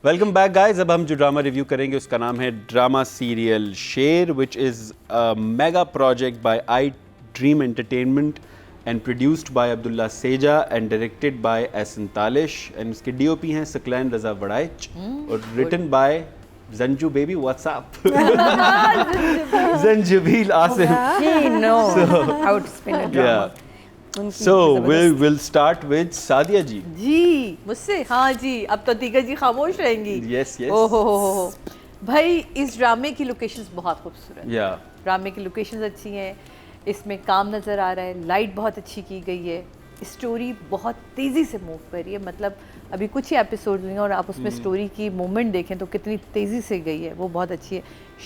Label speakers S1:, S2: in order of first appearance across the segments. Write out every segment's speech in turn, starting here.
S1: Welcome back guys. अब हम जो ड्रामा रिव्यू करेंगे उसका नाम है drama serial Sher, which is a mega project by I dream entertainment and produced by Abdullah Seja and directed by Ehsan Talish and उसके डीओपी हैं सकलैन रजा वड़ाइच और written by Zanju baby, what's up? Zanjabil Asim.
S2: He knows how to spin a drama.
S1: Yeah. So we'll start with Sadia ji.
S3: जी मुझसे हाँ जी, अब तो तीका जी खामोश रहेंगी.
S1: Yes, yes.
S3: ओहो हो भाई, इस ड्रामे की लोकेशंस बहुत खूबसूरत.
S1: Yeah.
S3: ड्रामे की लोकेशंस अच्छी हैं, इसमें काम नज़र आ रहा है, लाइट बहुत अच्छी की गई है, स्टोरी बहुत तेज़ी से मूव कर रही है. मतलब अभी कुछ ही एपिसोड लेंगे और आप उसमें स्टोरी की मूवमेंट देखें तो कितनी तेज़ी से गई है, वो बहुत अच्छी है.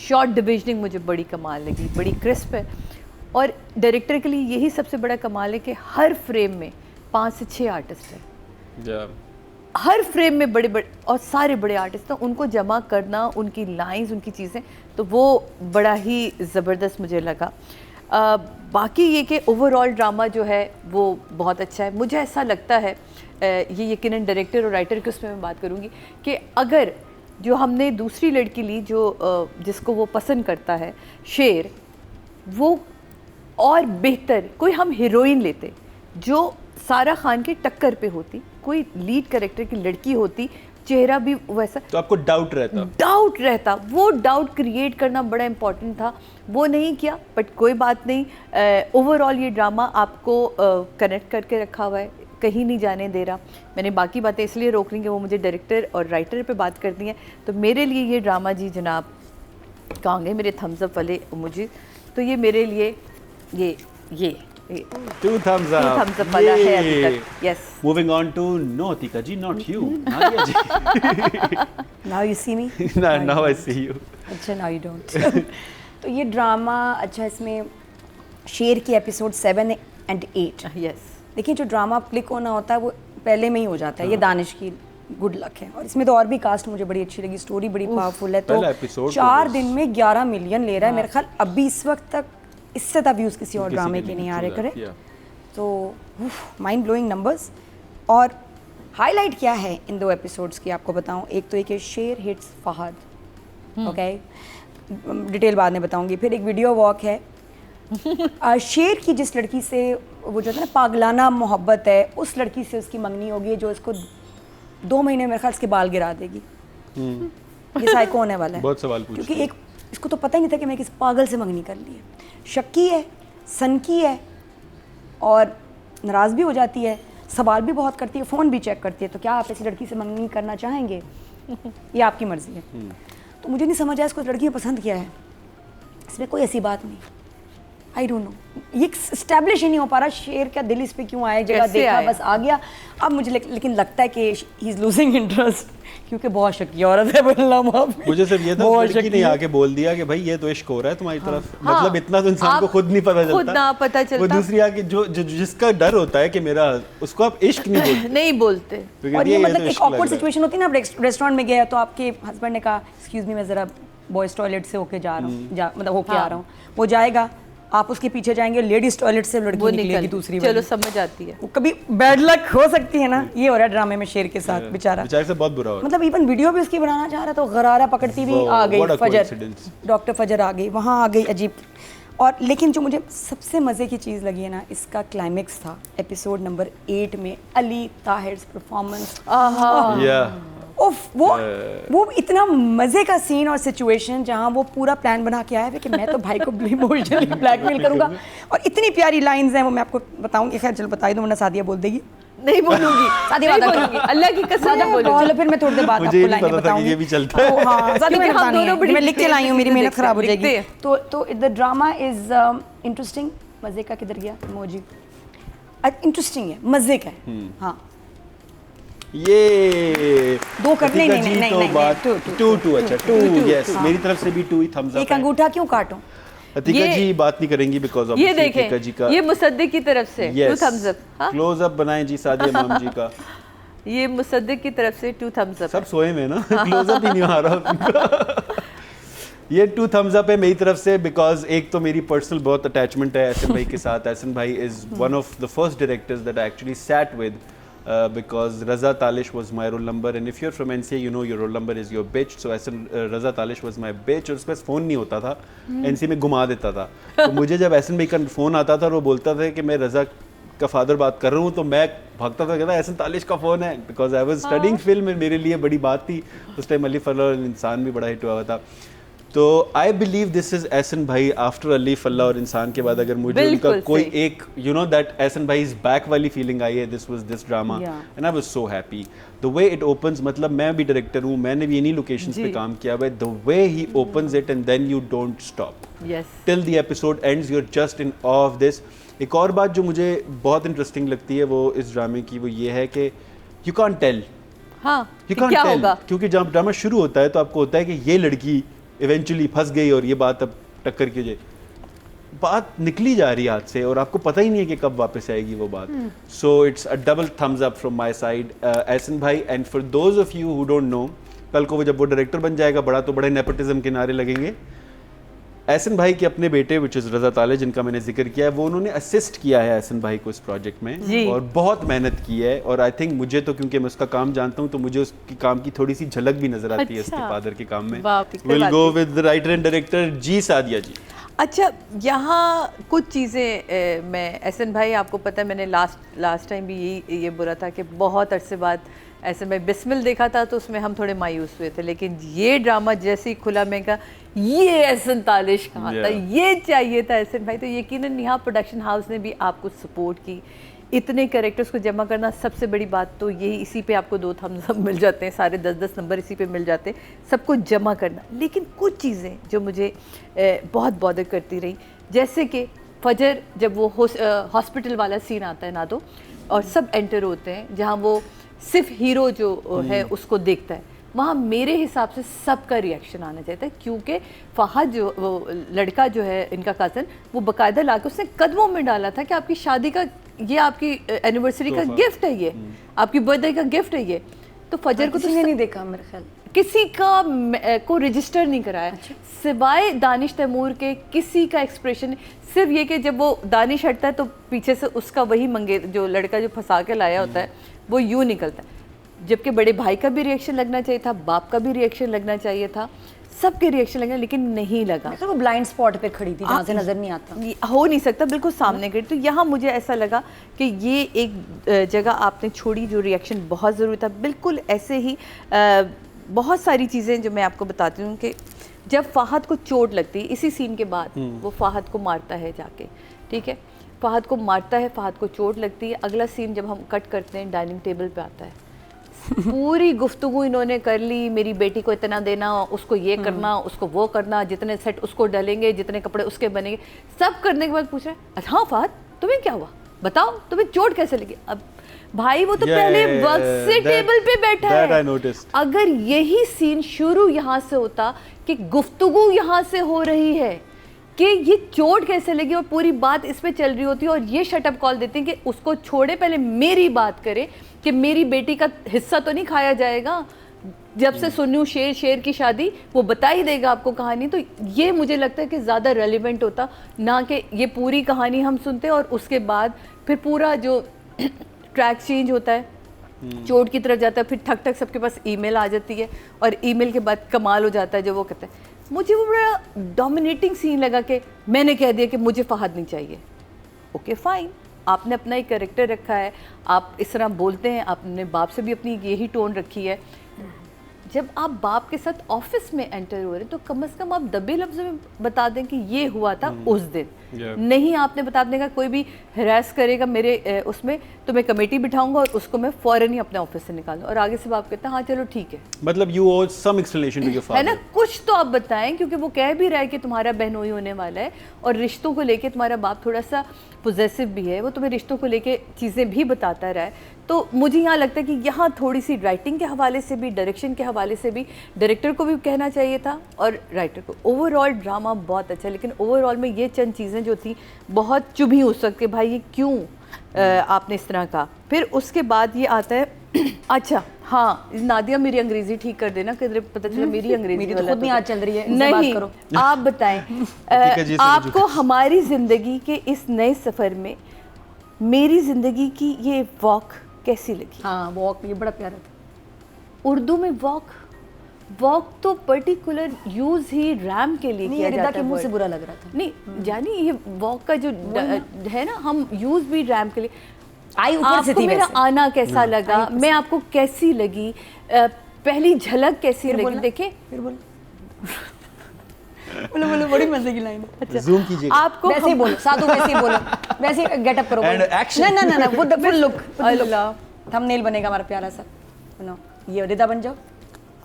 S3: शॉर्ट डिविजनिंग मुझे बड़ी कमाल लगी, बड़ी क्रिस्प है. और डायरेक्टर के लिए यही सबसे बड़ा कमाल है कि हर फ्रेम में 5 से 6 आर्टिस्ट हैं.
S1: Yeah.
S3: हर फ्रेम में बड़े बड़े और सारे बड़े आर्टिस्ट हैं, उनको जमा करना, उनकी लाइंस, उनकी चीज़ें, तो वो बड़ा ही ज़बरदस्त मुझे लगा. बाकी ये कि ओवरऑल ड्रामा जो है वो बहुत अच्छा है. मुझे ऐसा लगता है, ये यकीनन डायरेक्टर और राइटर की उसमें मैं बात करूँगी कि अगर जो हमने दूसरी लड़की ली जो जिसको वो पसंद करता है शेर, वो और बेहतर कोई हम हीरोइन लेते जो सारा खान की टक्कर पे होती, कोई लीड कैरेक्टर की लड़की होती, चेहरा भी वैसा,
S1: तो आपको डाउट रहता.
S3: वो डाउट क्रिएट करना बड़ा इम्पॉर्टेंट था. वो नहीं किया, बट कोई बात नहीं. ओवरऑल ये ड्रामा आपको कनेक्ट करके रखा हुआ है, कहीं नहीं जाने दे रहा. मैंने बाकी बातें इसलिए रोक ली कि वो मुझे डायरेक्टर और राइटर पे बात करती हैं. तो मेरे लिए ये ड्रामा जी जनाब कहोगे मेरे थम्स अप वाले मुझे, तो ये मेरे लिए ये
S1: 2 thumbs up.
S3: 2 thumbs up वाला है अभी तक. Yes.
S1: Moving on to no Tika ji, not you. Nadia ji.
S2: Now you see me?
S1: Now I see you.
S2: अच्छा, now you don't. तो ये ड्रामा अच्छा, इसमें शेर की एपिसोड 7 and 8.
S3: Yes.
S2: देखिए, जो ड्रामा क्लिक होना होता है वो पहले में ही हो जाता है. ये दानिश की गुड लक है. और इसमें तो और भी कास्ट मुझे बड़ी अच्छी लगी, स्टोरी बड़ी पावरफुल है. तो 4 दिन में 11 मिलियन ले रहा है मेरे ख्याल. अभी इस वक्त तक इससे तक व्यूज़ किसी और ड्रामे के नहीं आ रहे. करेक्ट. तो माइंड ब्लोइंग नंबर्स. और हाईलाइट क्या है इन 2 एपिसोड्स की आपको बताऊं. एक तो एक है शेर हिट्स फहद. ओके, डिटेल बाद में बताऊंगी. फिर एक वीडियो वॉक है. शेर की जिस लड़की से वो जो है ना पागलाना मोहब्बत है, उस लड़की से उसकी मंगनी होगी जो इसको 2 महीने मेरे ख्याल इसके बाल गिरा देगी. ये साइको होने वाला है.
S1: बहुत सवाल पूछती
S2: क्योंकि एक इसको तो पता ही नहीं था कि मैं किस पागल से मंगनी कर ली है. शक्की है, सनकी है और नाराज़ भी हो जाती है, सवाल भी बहुत करती है, फ़ोन भी चेक करती है. तो क्या आप ऐसी लड़की से मंगनी करना चाहेंगे? ये आपकी मर्ज़ी है. तो मुझे नहीं समझ आया इसको लड़की ने पसंद किया है. इसमें कोई ऐसी बात नहीं. आई डोंट नो, ये इस्टेब्लिश ही नहीं हो पा रहा शेर का दिल इस पे क्यों आया. जगह देखा बस आ गया. अब मुझे लेकिन लगता है कि ही इज़ लूजिंग इंटरेस्ट क्योंकि बहुत शक्की औरत है. बोलना
S1: मुझे सिर्फ ये था लड़की ने आके बोल दिया कि भाई ये तो इश्क हो रहा है तुम्हारी तरफ. मतलब इतना तो इंसान को खुद नहीं पता चलता. वो दूसरी आके जो जिसका डर होता है कि मेरा, उसको आप इश्क नहीं बोलते.
S2: और ये मतलब एक ऑकवर्ड सिचुएशन होती है ना. आप रेस्टोरेंट में गए तो आपके हस्बैंड ने कहा एक्सक्यूज मी मैं ज़रा बॉयज़ टॉयलेट से होके जा रहा हूँ, मतलब होके आ रहा हूँ. वो जाएगा, आप उसके पीछे जाएंगे, लेडीज टॉयलेट से लड़की निकलेगी दूसरी.
S3: चलो समझ आती है.
S2: वो कभी बैड लक हो सकती है ना. ये हो रहा है ड्रामे में शेर के साथ. बेचारा
S1: से बहुत बुरा हो.
S2: मतलब इवन वीडियो भी उसकी बनाना चाह रहा तो गरारा पकड़ती भी आ गई. फजर, डॉक्टर फजर आ गई, वहाँ आ गई. अजीब. और लेकिन जो मुझे सबसे मज़े की चीज़ लगी है ना, इसका क्लाइमेक्स था एपिसोड नंबर 8 में अली ताहिर परफॉर्मेंस. उफ, वो इतना मज़े का सीन और सिचुएशन जहाँ वो पूरा प्लान बना के आया है कि मैं तो भाई को इमोशनली ब्लैकमेल करूँगा. और इतनी प्यारी लाइंस हैं वो मैं आपको बताऊँगी. खैर चलो बता ही दूँ वरना सादिया बोल देगी.
S3: नहीं बोलूंगी. सादिया वादा बोलूंगी, अल्लाह की कसम बोलूंगी. फिर मैं थोड़ी देर बाद आपको लाइनें बताऊंगी.
S1: ये भी चलता है.
S2: हाँ, सादिया हम दोनों बड़ी मैं लिख के लाई हूँ, मेरी मेहनत खराब हो जाएगी. तो द ड्रामा इज इंटरेस्टिंग. मज़े का किधर गया इमोजी. इंटरेस्टिंग है, मज़े का है. हाँ,
S1: ये
S2: 2 करने नहीं.
S1: टू. अच्छा 2. यस, मेरी तरफ से भी 2 ही थम्स अप.
S2: एक अंगूठा क्यों काटूं.
S1: अतिका जी बात नहीं करेंगी बिकॉज़ ऑफ
S3: ये देखें, ये मुसद्दिक की तरफ से 2 थम्स अप.
S1: क्लोज अप बनाएं जी सादिया माम जी का.
S3: ये मुसद्दिक की तरफ से 2 थम्स अप.
S1: सब सोए में ना, क्लोज अप ही नहीं आ रहा. ये 2 थम्स अप है मेरी तरफ से बिकॉज एक तो मेरी पर्सनल बहुत अटैचमेंट है एहसन भाई के साथ. एहसन भाई is one of the first directors that I actually sat with because Raza Talish was my roll number, and if you're from NCA, you know your roll number is your bitch. So Raza Talish was my bitch, और उसके पास phone नहीं होता था, NCA में घुमा देता था. तो मुझे जब एहसन भाई का फ़ोन आता था और वो बोलता था कि मैं रज़ा का फादर बात कर रहा हूँ, तो मैं भागता था, कहता एहसन तालिश का फ़ोन है, because I was studying film, मेरे लिए बड़ी बात थी. उस टाइम अली फल्ला और इंसान भी बड़ा हिट हुआ था. तो I believe this is Ehsan भाई आफ्टर अली फल्ला और इंसान के बाद अगर मुझे उनका कोई एक यू नो दैट एहसन भाई इज बैक वाली फीलिंग आई है, this was this drama and I was so happy. The way it opens, मतलब मैं भी डायरेक्टर हूँ, मैंने भी इन्हीं लोकेशंस पे काम किया हुआ है. The way he opens it and then you don't stop till the episode ends, you are just in awe of this. एक और बात जो मुझे बहुत इंटरेस्टिंग लगती है वो इस ड्रामे की, वो ये है कि यू कांट टेल.
S3: हाँ,
S1: यू कांट टेल, क्योंकि जब ड्रामा शुरू होता है तो आपको होता है कि ये लड़की इवेंचुअली फंस गई और ये बात अब टक्कर की जाए, बात निकली जा रही है हाथ से और आपको पता ही नहीं है कि कब वापस आएगी वो बात. So it's a double thumbs up from my side Ehsan भाई. And for those of you who don't know, कल को वो जब वो डायरेक्टर बन जाएगा बड़ा, तो बड़े नेपोटिज्म के नारे लगेंगे. एहसन भाई के अपने बेटे विच इज़ रज़ा तालिश, जिनका मैंने जिक्र किया है, वो उन्होंने असिस्ट किया है एहसन भाई को इस प्रोजेक्ट में और बहुत मेहनत की है. और आई थिंक मुझे तो, क्योंकि मैं उसका काम जानता हूँ, तो मुझे उसकी काम की थोड़ी सी झलक भी नजर आती है इसके फादर के काम में. Will go with the writer and director ji Sadia ji.
S3: अच्छा, यहाँ कुछ चीज़ें मैं एहसन भाई, आपको पता है मैंने लास्ट टाइम भी ये बोला था कि बहुत अरसे बाद एहसन भाई बिस्मिल देखा था तो उसमें हम थोड़े मायूस हुए थे, लेकिन ये ड्रामा जैसे ही खुला मैं कहा ये एहसन तालिश कहाँ था, ये चाहिए था एहसन भाई. तो यकीनन यहाँ प्रोडक्शन हाउस ने भी आपको सपोर्ट की. इतने कैरेक्टर्स को जमा करना सबसे बड़ी बात तो यही, इसी पे आपको 2 थम्स अप मिल जाते हैं, सारे 10-10 नंबर इसी पे मिल जाते हैं, सबको जमा करना. लेकिन कुछ चीज़ें जो मुझे बहुत बॉदर करती रही, जैसे कि फजर जब वो हॉस्पिटल वाला सीन आता है ना, दो और सब एंटर होते हैं जहाँ वो सिर्फ हीरो जो है उसको देखता है, वहाँ मेरे हिसाब से सबका रिएक्शन आना चाहिए था. क्योंकि फहद जो वो लड़का जो है इनका कज़न, वो बाकायदा ला के उसने कदमों में डाला था कि आपकी शादी का, ये आपकी एनिवर्सरी का गिफ्ट है, ये आपकी बर्थडे का गिफ्ट है ये. तो फजर को
S2: किसी ने नहीं देखा, मेरे ख्याल
S3: किसी का को रजिस्टर नहीं कराया. अच्छा. सिवाय दानिश तैमूर के किसी का एक्सप्रेशन, सिर्फ ये कि जब वो दानिश हटता है तो पीछे से उसका वही मंगे जो लड़का जो फंसा के लाया होता है वो यूँ निकलता है. जबकि बड़े भाई का भी रिएक्शन लगना चाहिए था, बाप का भी रिएक्शन लगना चाहिए था, सबके रिएक्शन लगना, लेकिन नहीं लगा.
S2: वो ब्लाइंड स्पॉट पे खड़ी थी जहाँ से नज़र नहीं आता,
S3: हो नहीं सकता, बिल्कुल सामने खड़ी. तो यहाँ मुझे ऐसा लगा कि ये एक जगह आपने छोड़ी जो रिएक्शन बहुत ज़रूरी था. बिल्कुल ऐसे ही बहुत सारी चीज़ें जो मैं आपको बताती हूँ कि जब फ़हद को चोट लगती है, इसी सीन के बाद वो फ़हद को मारता है जाके, ठीक है, फ़हद को मारता है, फ़हद को चोट लगती है. अगला सीन जब हम कट करते हैं डाइनिंग टेबल पे आता है, पूरी गुफ्तगू इन्होंने कर ली, मेरी बेटी को इतना देना, उसको ये करना, उसको वो करना, जितने सेट उसको डालेंगे, जितने कपड़े उसके बनेंगे, सब करने के बाद पूछ रहे हैं अच्छा फ़हद तुम्हें क्या हुआ, बताओ तुम्हें चोट कैसे लगी. अब भाई वो तो पहले वक्त से टेबल पे बैठा है. अगर यही सीन शुरू यहाँ से होता कि गुफ्तगू यहाँ से हो रही है कि ये चोट कैसे लगी और पूरी बात इस पे चल रही होती है, और ये शटअप कॉल देते हैं कि उसको छोड़े, पहले मेरी बात करे कि मेरी बेटी का हिस्सा तो नहीं खाया जाएगा. जब से सुनूं शेर की शादी, वो बता ही देगा आपको कहानी. तो ये मुझे लगता है कि ज़्यादा रेलिवेंट होता, ना कि ये पूरी कहानी हम सुनते और उसके बाद फिर पूरा जो ट्रैक चेंज होता है, चोट की तरफ जाता है, फिर ठक ठक सबके पास ईमेल आ जाती है और ईमेल के बाद कमाल हो जाता है जो वो कहते हैं. मुझे वो बड़ा डोमिनेटिंग सीन लगा कि मैंने कह दिया कि मुझे फ़हद नहीं चाहिए. ओके फाइन, आपने अपना एक कैरेक्टर रखा है, आप इस तरह बोलते हैं, आपने बाप से भी अपनी यही टोन रखी है. जब आप बाप के साथ ऑफिस में एंटर हो रहे हैं तो कम से कम आप दबे लफ्ज़ में बता दें कि ये हुआ था उस दिन. नहीं आपने बता देने का, कोई भी हरास करेगा मेरे उसमें तो मैं कमेटी बिठाऊंगा और उसको मैं फ़ौरन ही अपने ऑफिस से निकालूँ. और आगे से बाप कहता है हाँ चलो ठीक है,
S1: मतलब यू ओव सम एक्सप्लेनेशन टू योर फादर,
S3: है ना, कुछ तो आप बताएं, क्योंकि वो कह भी रहा है कि तुम्हारा बहनोई होने वाला है और रिश्तों को लेके तुम्हारा बाप थोड़ा सा पोजेसिव भी है, वो तुम्हें रिश्तों को लेके चीज़ें भी बताता रहा है. तो मुझे यहाँ लगता है कि यहाँ थोड़ी सी राइटिंग के हवाले से भी, डायरेक्शन के हवाले से भी डायरेक्टर को भी कहना चाहिए था और राइटर को. ओवरऑल ड्रामा बहुत अच्छा, लेकिन ओवरऑल में ये चंद चीज़ें जो थी बहुत चुभी हो सकती है, भाई ये क्यों आपने इस तरह का. फिर उसके बाद ये आता है अच्छा हाँ, नादिया मेरी अंग्रेजी ठीक कर देना, किधर पता चला मेरी अंग्रेजी
S2: मेरी तो खुद नहीं आज चल रही है.
S3: नहीं आप बताएं आपको हमारी ज़िंदगी के इस नए सफ़र में मेरी ज़िंदगी की ये वॉक कैसी लगी?
S2: हाँ वॉक ये बड़ा प्यारा था।
S3: उर्दू में वॉक तो पर्टिकुलर यूज ही रैम के लिए
S2: नहीं
S3: किया
S2: ये रिदा
S3: जाता
S2: के
S3: है
S2: मुंह से
S3: word।
S2: बुरा लग रहा था।
S3: नहीं जानी ये वॉक का जो है ना, हम यूज भी रैम के लिए।
S2: आई ऊपर से
S3: आपको
S2: थी
S3: मेरा
S2: वैसे।
S3: आना कैसा लगा, मैं आपको कैसी लगी, पहली झलक कैसी
S2: फिर
S3: लगी?
S2: बोलना,
S3: देखे
S2: फिर बोलो बोलो बोलो, बड़ी मजे की लाइन है।
S3: अच्छा
S1: Zoom कीजिएगा।
S3: आपको
S2: वैसे ही बोलो साधु, वैसे ही बोलो, वैसे ही गेटअप करो।
S1: And action.
S2: ना ना ना वो फुल लुक,
S3: अल्लाह।
S2: थंबनेल बनेगा हमारा प्यारा सा। बनाओ, ये रिदा बन जाओ।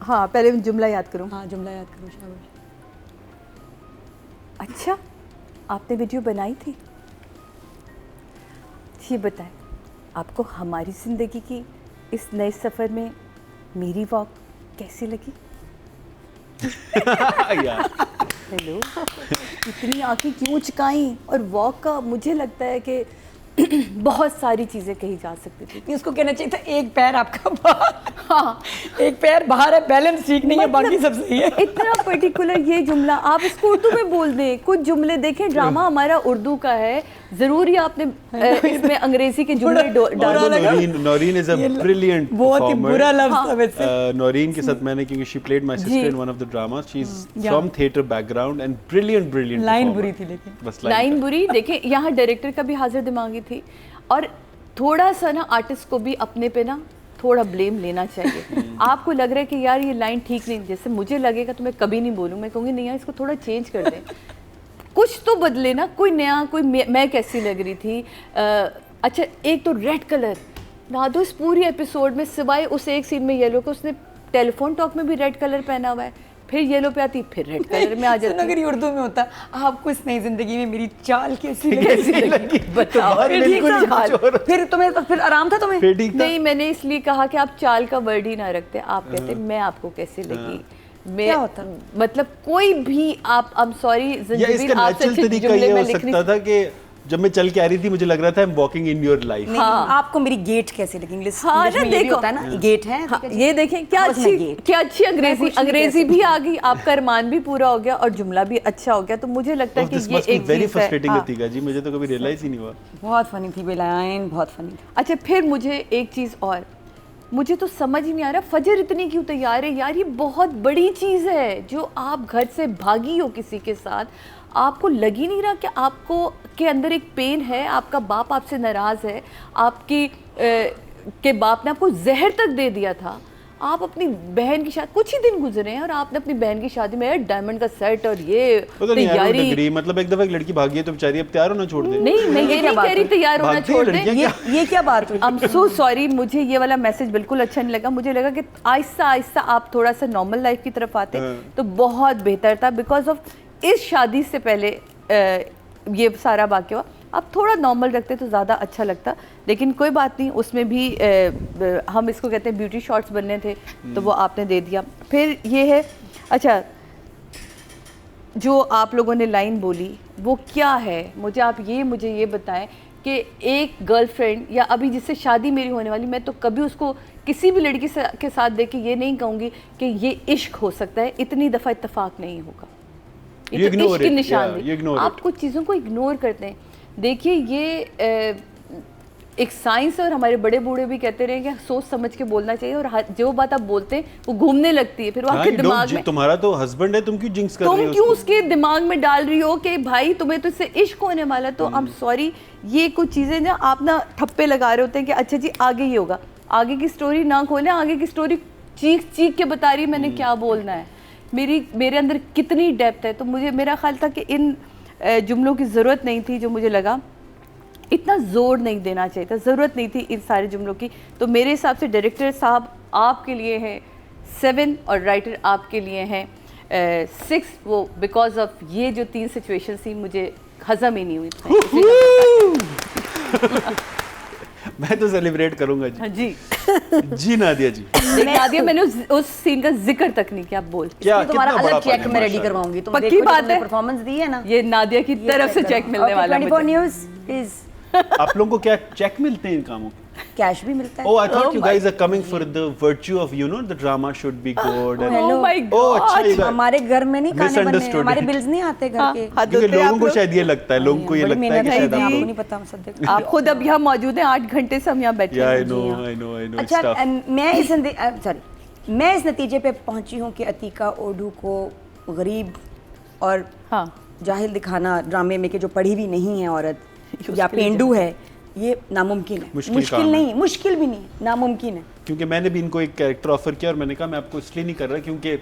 S3: हाँ पहले मैं जुमला याद करूँ।
S2: हाँ जुमला याद करो, शाबाश।
S3: अच्छा आपने वीडियो बनाई थी, ये बताएं आपको हमारी ज़िंदगी की इस नए सफ़र में मेरी वॉक कैसी लगी?
S1: यार
S3: हेलो इतनी आंखें क्यों चुकाई? और वॉक का मुझे लगता है कि बहुत सारी चीज़ें कही जा सकती थी।
S2: नहीं, उसको कहना चाहिए था एक पैर आपका बाहर, हाँ एक पैर बाहर है, बैलेंस ठीक नहीं है, बाकी सब सही है।
S3: इतना पर्टिकुलर ये जुमला आप इसको उर्दू में बोल दें। कुछ जुमले देखें, ड्रामा हमारा उर्दू का है, जरूरी आपने इसमें अंग्रेजी के जुमले डाल दिए।
S1: नौरीन इज अ ब्रिलियंट
S2: बहुत ही बुरा लफ्ज़ था वैसे।
S1: नौरीन के साथ मैंने, क्योंकि she played my sister in one of the dramas, she is from theatre background and brilliant
S2: line बुरी थी लेकिन।
S1: बस
S3: लाइन बुरी। देखिए यहाँ डायरेक्टर का भी हाजिर दिमागी थी, और थोड़ा सा ना आर्टिस्ट को भी अपने पे ना थोड़ा ब्लेम लेना चाहिए। आपको लग रहा है कि यार ये लाइन ठीक नहीं, जैसे मुझे लगेगा तो मैं कभी नहीं बोलूँ, मैं कहूँगी नहीं यार इसको थोड़ा चेंज कर दें, कुछ तो बदले ना, कोई नया, कोई मैं कैसी लग रही थी। अच्छा एक तो रेड कलर ना दो इस पूरी एपिसोड में, सिवाय उस एक सीन में येलो का, उसने टेलीफोन टॉक में भी रेड कलर पहना हुआ है, फिर येलो पे आती, फिर रेड कलर में आ जाती।
S2: अगर ये उर्दू में होता, आपको इस नई जिंदगी में मेरी चाल कैसी
S3: लगी बताओ।
S2: फिर तुम्हें फिर आराम था तुम्हें?
S3: नहीं मैंने इसलिए कहा कि आप चाल का वर्ड ही ना रखते, आप कहते मैं आपको कैसे लगी। मैं
S2: क्या होता?
S3: मतलब कोई भी आप, आई एम सॉरी,
S1: या इसका नेचुरल तरीका ये हो सकता था कि जब मैं चल के आ रही थी मुझे लग रहा था I am walking in your life.
S2: हाँ। आपको मेरी गेट कैसे लगी? इंग्लिश
S3: हाँ,
S2: में ये भी होता है ना, गेट है।
S3: हाँ, ये देखें क्या अच्छी अंग्रेजी भी आ गई, आपका अरमान भी पूरा हो गया और जुमला भी अच्छा हो गया। तो मुझे लगता है कि ये एक
S1: वेरी
S3: चीज़ है।
S1: फ्रस्ट्रेटिंग अतीका जी, मुझे तो कभी रियलाइज ही नहीं हुआ।
S2: बहुत फनी थी बेलाइन, बहुत फनी।
S3: अच्छा फिर मुझे एक चीज़ और, मुझे तो समझ ही नहीं आ रहा फजर इतनी क्यों तैयार है यार, ये बहुत बड़ी चीज़ है। जो आप घर से भागी हो किसी के साथ, आपको लग ही नहीं रहा कि आपको के अंदर एक पेन है, आपका बाप आपसे नाराज़ है, आपकी के बाप ने आपको जहर तक दे दिया था, आप अपनी बहन की शादी, कुछ ही दिन गुजरे हैं और आपने अपनी बहन की शादी में डायमंड का सेट और ये तैयारी।
S1: मतलब एक दफा एक लड़की भागी है तो बेचारी अब तैयार होना छोड़ दे।
S3: नहीं मैं ये नहीं कह रही तैयार होना छोड़ दे,
S2: ये क्या बात हुई?
S3: आई एम सो सॉरी, मुझे ये वाला मैसेज बिल्कुल अच्छा नहीं लगा। मुझे लगा कि आहिस्ता आहिस्ता आप थोड़ा सा नॉर्मल लाइफ की तरफ आते तो बहुत बेहतर था। बिकॉज ऑफ इस शादी से पहले ये सारा वाक़या हुआ, आप थोड़ा नॉर्मल रखते तो ज़्यादा अच्छा लगता। लेकिन कोई बात नहीं, उसमें भी हम इसको कहते हैं ब्यूटी शॉट्स बनने थे तो वो आपने दे दिया। फिर ये है, अच्छा जो आप लोगों ने लाइन बोली वो क्या है, मुझे ये बताएं कि एक गर्लफ्रेंड या अभी जिससे शादी मेरी होने वाली, मैं तो कभी उसको किसी भी लड़की के साथ देख के ये नहीं कहूँगी कि ये इश्क हो सकता है, इतनी दफ़ा इत्तेफाक नहीं होगा। ये तो इश्क की निशानी। आप कुछ चीज़ों को इग्नोर करते हैं। देखिए ये एक साइंस है और हमारे बड़े बूढ़े भी कहते रहे कि सोच समझ के बोलना चाहिए, और जो बात आप बोलते हैं वो घूमने लगती है, फिर वो आपके दिमाग में,
S1: तुम्हारा तो हस्बैंड है, तुम क्यों जिंक्स कर रही हो?
S3: तुम क्यों उसके दिमाग में डाल रही हो कि भाई तुम्हें तो इससे इश्क होने वाला। तो आई एम सॉरी, ये कुछ चीज़ें ना आप ना ठप्पे लगा रहे होते हैं कि अच्छा जी आगे ही होगा, आगे की स्टोरी ना खोलें, आगे की स्टोरी चीख चीख के बता रही मैंने क्या बोलना है, मेरे अंदर कितनी डेप्थ है। तो मेरा ख्याल था कि इन जुमलों की ज़रूरत नहीं थी, जो मुझे लगा इतना जोर नहीं देना चाहिए था, ज़रूरत नहीं थी इन सारे जुमलों की। तो मेरे हिसाब से डायरेक्टर साहब आपके लिए हैं 7 और राइटर आपके लिए हैं 6। वो बिकॉज ऑफ ये जो 3 सिचुएशन थी मुझे हजम ही नहीं हुई थी।
S1: मैं तो सेलिब्रेट करूंगा जी।
S3: हाँ जी
S1: जी नादिया जी।
S3: नादिया मैंने उस सीन का जिक्र तक नहीं किया। आप बोल
S1: क्या
S2: तुम्हारा अलग चेक मैं रेडी करवाऊंगी, तुम
S3: पक्की बात है,
S2: परफॉर्मेंस दी है ना,
S3: ये नादिया की तरफ से चेक मिलने वाला है।
S2: 24 न्यूज़ इज
S1: आप लोगों को क्या चेक मिलते हैं इन कामों के?
S2: कैश भी मिलता है।
S1: Oh, I thought
S3: Oh
S1: you
S3: my
S1: guys are coming for the virtue of, you know, the drama should be good. and-
S2: hello.
S3: Oh my
S1: Oh, अच्छा,
S3: God.
S1: you guys-
S2: हमारे घर में नहीं खाने बनने,
S1: Misunderstood.
S2: हमारे बिल्स नहीं आते घर के।
S3: हद
S1: क्योंकि
S3: होते हैं
S1: लोगों
S3: आप
S1: को
S3: लोग।
S1: शायद ये लगता है, लोगों को ये
S2: बड़ी
S1: लगता है
S2: मेहनत
S1: कि
S2: है
S1: शायद
S2: दीदी,
S1: आप
S2: आपको
S1: लोग।
S2: नहीं पता सद्दीक।
S3: आप खुद अब यहाँ मौजूद हैं, 8 घंटे से हम यहाँ बैठे
S1: Yeah,
S3: हैं।
S1: I know,
S2: जी हाँ।
S1: I know, I know. It's
S2: अच्छा
S1: tough.
S2: मैं इस नतीजे पे पहुंची हूँ कि अतीका ओडू को गरीब और
S3: हाँ
S2: जाहिल दिखाना ड्रामे में कि जो पढ़ी भी नहीं है औरत या पेंडू है, ये नामुमकिन है।
S1: मुश्किल काम है।
S2: नहीं, मुश्किल भी नहीं, नामुमकिन है।
S1: क्योंकि मैंने भी इनको एक कैरेक्टर ऑफर किया और मैंने कहा मैं आपको इसलिए नहीं कर रहा क्योंकि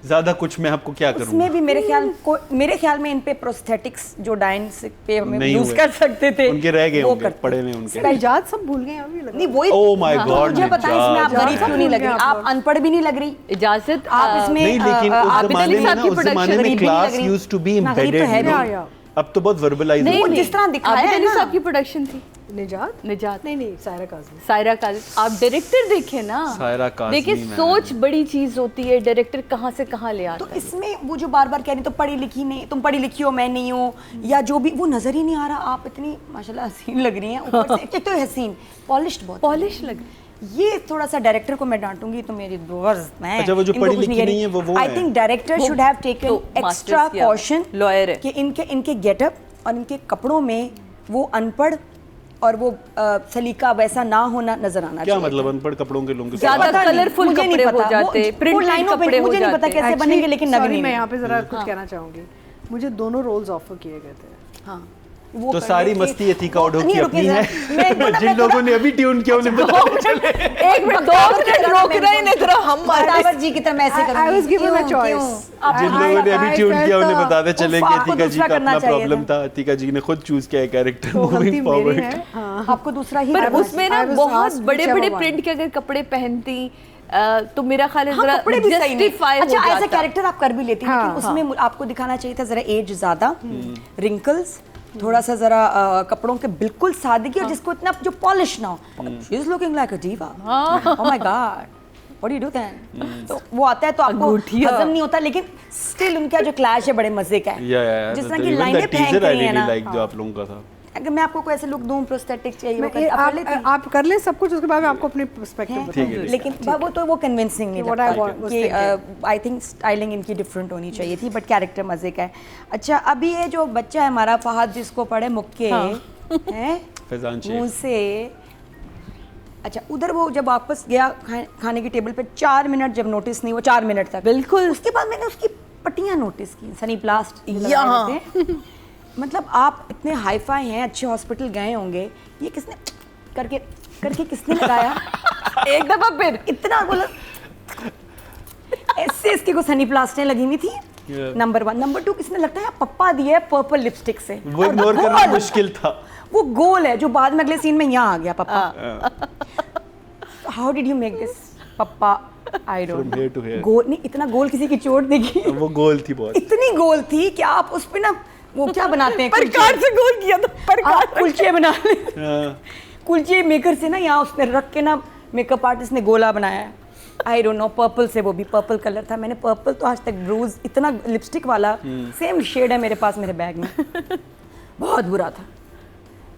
S1: ज्यादा कुछ मैं आपको क्या करूँगा।
S2: उसमें भी मेरे ख्याल में इन पे प्रोस्थेटिक्स जो डांस पे हम
S1: नहीं
S2: यूज
S1: हुए।
S2: कर सकते थे
S1: उनके रह गए
S2: वो
S1: होंगे,
S2: करते
S1: पड़े
S2: थे।
S1: हुए उनके।
S4: इजाज़ सब भूल गए अभी लग
S2: नहीं वही
S1: Oh my
S2: हाँ,
S1: God,
S2: मुझे पता है इसमें आप
S1: निजात।
S2: गरीब क्यों नहीं लग रही, आप अनपढ़ भी नहीं लग रही,
S3: इजाजत
S2: आप इसमें
S1: नहीं, लेकिन उस
S2: आप
S1: जमाने में
S3: साहब
S1: ना,
S3: की
S1: उस
S3: production
S1: जमाने में
S2: गरीब भी नहीं
S1: क्लास
S2: लग रही।
S1: यूज्ड टू बी
S2: ना, गरीब तो
S1: एम्बेडेड,
S2: है
S1: यू
S2: भी।
S1: नो। अब तो बहुत वर्बलाइज
S3: नहीं
S2: वो
S3: नहीं,
S2: जिस तरह दिखाया
S3: आबिद
S2: है
S3: अली
S2: ना।
S3: साहब की प्रोडक्शन थी।
S4: निजात
S3: निजात
S4: नहीं नहीं सायरा काज़मी।
S3: सायरा काज़मी, आप डायरेक्टर देखे ना,
S1: सायरा काज़मी
S3: देखिए
S1: मैम।
S3: सोच बड़ी चीज होती है, डायरेक्टर कहाँ से कहाँ ले आता
S2: तो
S3: है।
S2: इसमें वो जो बार बार कह रही तो पढ़ी लिखी नहीं, तुम पढ़ी लिखी हो मैं नहीं हूँ, या जो भी वो नजर ही नहीं आ रहा, आप इतनी माशाल्लाह हसीन लग रही हैं, ऊपर से एक तो हसीन पॉलिश्ड बहुत
S3: पॉलिश लग
S2: ये थोड़ा सा डायरेक्टर को मैं डांटूंगी तो मेरी दोस्त मैं
S1: अच्छा, वो जो
S2: इनको
S1: पढ़ी
S2: कुछ
S1: लिखी
S2: कह
S1: नहीं
S2: रही।
S1: है, वो
S2: आई
S1: है।
S2: थिंक डायरेक्टर
S3: वो
S2: शुड हैव टेकन
S3: तो
S2: एक्स्ट्रा
S3: masters किया,
S2: कॉशन
S3: lawyer है।
S2: कि इनके गेटअप और इनके कपड़ों में वो अनपढ़ और वो सलीका वैसा ना होना नजर आना
S1: क्या
S2: चाहिए।
S1: मतलब अनपढ़ कपड़ों के लोगों के
S3: ज्यादा
S2: पता नहीं,
S3: colourful
S2: मुझे नहीं
S3: कपड़े हो
S2: पता,
S3: जाते,
S2: वो
S3: printed
S2: लाइनों पे
S3: कपड़े हो
S2: मुझे नहीं पता
S3: जाते।
S2: कैसे बनेंगे, लेकिन
S4: Sorry,
S2: नवीन
S4: मैं यहाँ पे जरा कुछ कहना चाहूँगी। मुझे दोनों रोल्स ऑफर किए गए थे।
S2: हाँ वो
S1: तो
S2: करने
S1: सारी
S2: के-
S1: मस्ती अतीका ओडो
S2: नहीं,
S1: की
S2: रुकिए
S1: अपनी
S2: जरा, मैं
S1: है।
S2: बोला,
S1: जिन
S2: मैं
S1: लोगों ने अभी ट्यून किया उन्हें बता
S3: एक मिनट 2 मिनट रोक रहे हैं, नहीं तो हम
S2: बराबर जी की तरह मैं ऐसे
S4: I
S2: करूंगी।
S4: was given a
S2: क्यों?
S4: choice.
S2: क्यों? आप
S1: जिन लोगों ने अभी
S4: I
S1: ट्यून
S4: felt
S1: किया उन्हें
S4: the-
S1: बताते चले कि
S2: आपको
S1: अतीका जी
S2: दूसरा
S1: का
S2: करना
S1: अपना
S2: चाहिए
S1: प्रॉब्लम था, अतीका जी ने खुद चूज किया है कैरेक्टर
S4: तो गलती
S1: मूविंग
S4: मेरी
S1: फॉरवर्ड।
S4: है। हाँ।
S2: आपको दूसरा ही
S3: पर
S2: करना
S3: उसमें ना
S4: I was
S3: बहुत
S4: asked
S3: बड़े बड़े
S4: whichever one.
S3: प्रिंट के अगर कपड़े पहनती तो मेरा ख्याल है
S2: हाँ,
S3: जरा
S2: कपड़े भी सही नहीं।
S3: justify हो
S2: अच्छा ऐसा
S3: जाता।
S2: कैरेक्टर आप कर भी लेती
S4: हाँ,
S2: लेकिन उसमें आपको दिखाना चाहिए था जरा एज ज्यादा, रिंकल्स थोड़ा सा जरा कपड़ों के बिल्कुल सादगी और जिसको इतना जो पॉलिश ना हो। She is looking like a diva. Oh my god what do you do then? तो वो आता है तो आपको
S3: अंगूठिया।
S2: हजम नहीं होता, लेकिन स्टिल उनका जो क्लैश है बड़े मजे का है। जिस तरह की लाइनें फेंक रही है ना,
S1: लाइक जो आप लोगों का था।
S2: अगर मैं आपको कोई ऐसे लुक दूं प्रोस्थेटिक चाहिए वो
S4: मैं-
S2: कर- आप कर लेती हैं?
S4: आप कर ले सब कुछ, उसके बाद मैं आपको अपनी पर्सपेक्टिव
S2: हैं?
S1: ठीक है,
S2: लेकिन वो तो वो कन्विंसिंग नहीं
S4: कि what I
S2: लगता
S4: was
S2: कि
S4: thinking.
S2: आई थिंक स्टाइलिंग इनकी डिफरेंट होनी चाहिए थी, बट कैरेक्टर मजे का है। अच्छा अभी ये जो बच्चा है हमारा फहद जिसको पढ़े मुक्के हैं
S1: फैजान
S2: मुंह
S1: शेख
S2: से, अच्छा उधर वो जब वापस गया खाने की टेबल पे 4 मिनट जब नोटिस नहीं, वो 4 मिनट तक
S3: बिल्कुल।
S2: उसके बाद मैंने उसकी पट्टियां नोटिस की, सनी प्लास्ट
S3: यहाँ।
S2: मतलब आप इतने हाईफाई हैं, अच्छे हॉस्पिटल गए होंगे, ये किसने करके किसने लगाया?
S3: एक दफा फिर
S2: इतना बोला ऐसे इसकी को सनी प्लास्टें लगी हुई थी।
S1: Yeah.
S2: नंबर 1, नंबर 2 किसने लगता है पप्पा दिया है पर्पल लिपस्टिक से,
S1: वो इग्नोर करना मुश्किल था।
S2: वो गोल है जो बाद में अगले सीन में यहाँ आ गया पप्पा। How did you make this पप्पा? I
S1: From here to
S2: don't
S1: here.
S2: गोल नहीं, इतना गोल किसी की चोट देखी
S1: वो गोल थी बहुत।
S2: इतनी गोल थी कि आप उस पे ना वो क्या बनाते हैं
S3: परकार से गोल किया था, परकार
S2: आप कुलचे बना ले,
S1: हाँ।
S2: कुलचे मेकर से ना यहाँ उसने रख के ना मेकअप आर्टिस्ट ने गोला बनाया है। आई डोंट नो, पर्पल से, वो भी पर्पल कलर था। मैंने पर्पल तो आज तक ब्रूज इतना लिपस्टिक वाला सेम शेड है मेरे पास मेरे बैग में, बहुत बुरा था।